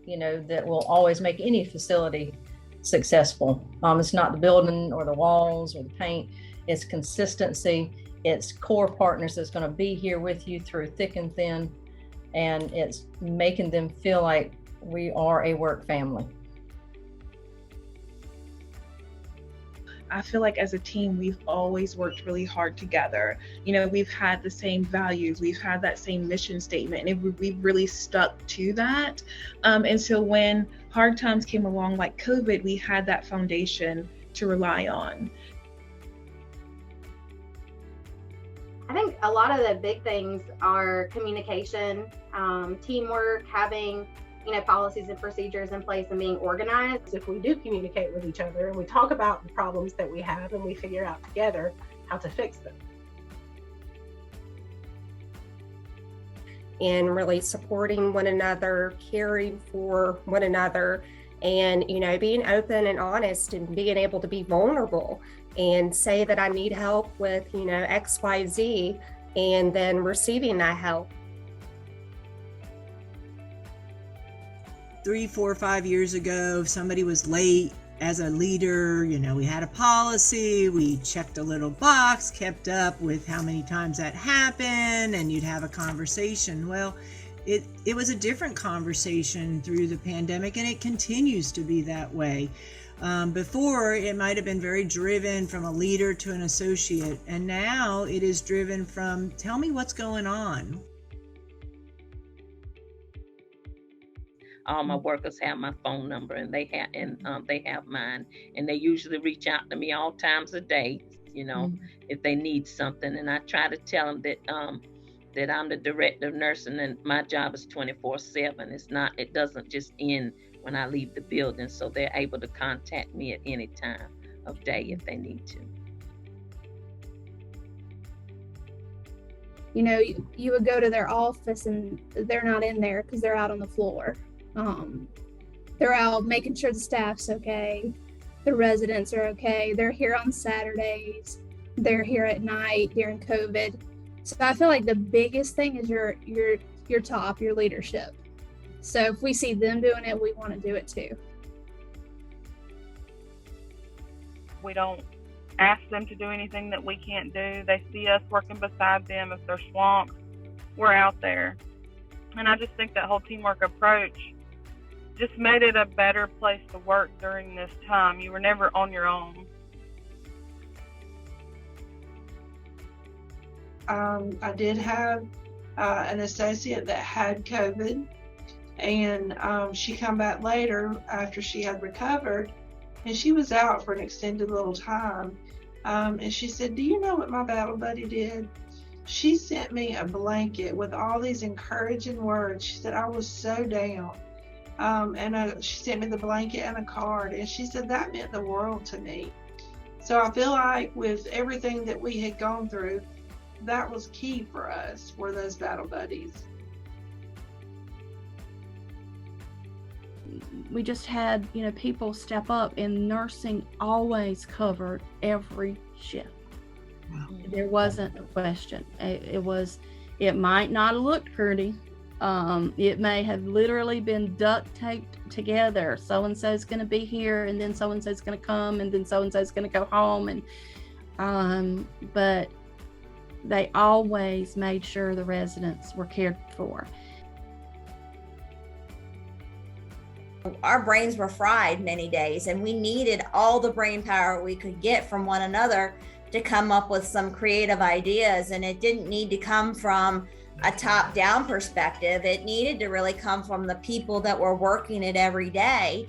things, that will always make any facility successful. It's not the building or the walls or the paint, it's consistency. It's core partners that's going to be here with you through thick and thin, and it's making them feel like we are a work family. I feel like as a team, we've always worked really hard together. We've had the same values, we've had that same mission statement, and we've really stuck to that. And so when hard times came along, like COVID, we had that foundation to rely on. I think a lot of the big things are communication, teamwork, having policies and procedures in place and being organized. If we do communicate with each other and we talk about the problems that we have and we figure out together how to fix them. And really supporting one another, caring for one another, and being open and honest and being able to be vulnerable and say that I need help with XYZ, and then receiving that help. 3, 4, 5 years ago, if somebody was late as a leader, we had a policy, we checked a little box, kept up with how many times that happened, and you'd have a conversation. Well, it was a different conversation through the pandemic, and it continues to be that way. Before, it might have been very driven from a leader to an associate, and now it is driven from, tell me what's going on. All my workers have my phone number, and they have mine, and they usually reach out to me all times of day, if they need something. And I try to tell them that I'm the director of nursing, and my job is 24/7. It doesn't just end when I leave the building, so they're able to contact me at any time of day if they need to. You would go to their office and they're not in there because they're out on the floor. They're out making sure the staff's okay, the residents are okay. They're here on Saturdays, they're here at night during COVID. So I feel like the biggest thing is your top, your leadership. So if we see them doing it, we want to do it too. We don't ask them to do anything that we can't do. They see us working beside them. If they're swamped, we're out there. And I just think that whole teamwork approach just made it a better place to work during this time. You were never on your own. I did have an associate that had COVID, and she come back later after she had recovered, and she was out for an extended little time. And she said, "Do you know what my battle buddy did? She sent me a blanket with all these encouraging words." She said, "I was so down." She sent me the blanket and a card, and she said that meant the world to me. So I feel like with everything that we had gone through, that was key for us, were those battle buddies. We just had, people step up, and nursing always covered every shift. Wow. There wasn't a question. It might not have looked pretty. It may have literally been duct taped together. So-and-so's going to be here, and then so-and-so's going to come, and then so-and-so's going to go home. But they always made sure the residents were cared for. Our brains were fried many days, and we needed all the brain power we could get from one another to come up with some creative ideas. And it didn't need to come from a top-down perspective. It needed to really come from the people that were working it every day.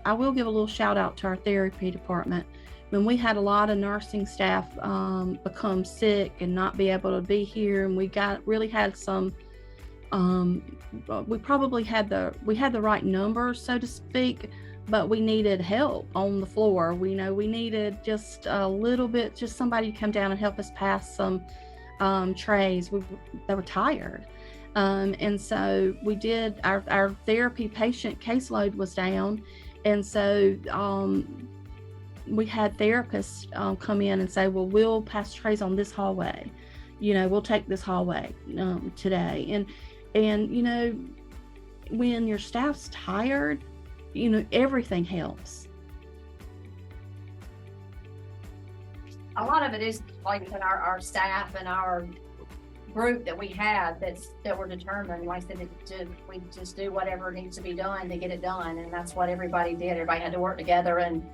I will give a little shout out to our therapy department. When we had a lot of nursing staff become sick and not be able to be here, and we really had some, we probably had the right numbers, so to speak, but we needed help on the floor. We needed just a little bit, just somebody to come down and help us pass some trays. They were tired. And so we did, our therapy patient caseload was down. And so we had therapists come in and say, well, we'll pass trays on this hallway. We'll take this hallway today. And, you know, when your staff's tired, you know, everything helps. A lot of it is like I said, our staff and our group that we had that were determined. Like I said, we just do whatever needs to be done to get it done, and that's what everybody did. Everybody had to work together, and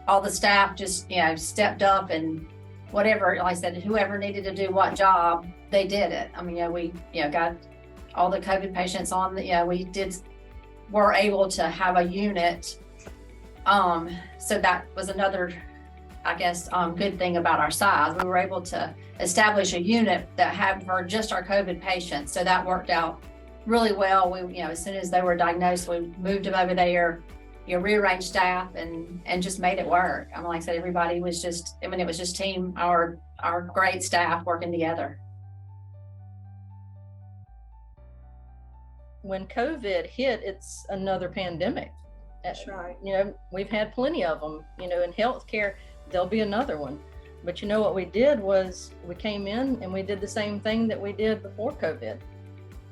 all the staff just stepped up and whatever. Like I said, whoever needed to do what job, they did it. I mean, we got all the COVID patients on. Were able to have a unit. So that was another, I guess, good thing about our size. We were able to establish a unit that had for just our COVID patients. So that worked out really well. We, as soon as they were diagnosed, we moved them over there, rearranged staff and just made it work. I mean, like I said, everybody was just, it was just team, our great staff working together. When COVID hit, it's another pandemic. That's right. We've had plenty of them, in healthcare, there'll be another one. But what we did was we came in and we did the same thing that we did before COVID.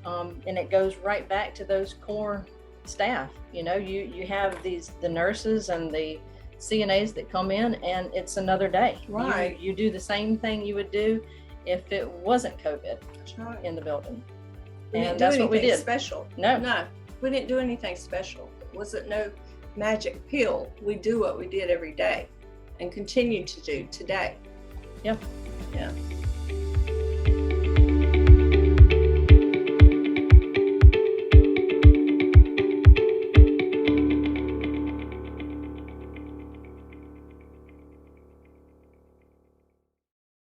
And it goes right back to those core staff. You have the nurses and the CNAs that come in, and it's another day. Right. You do the same thing you would do if it wasn't COVID. That's right. In the building. And that's what we did. Special. No, we didn't do anything special. It wasn't no magic pill. We do what we did every day and continue to do today. Yep. Yeah.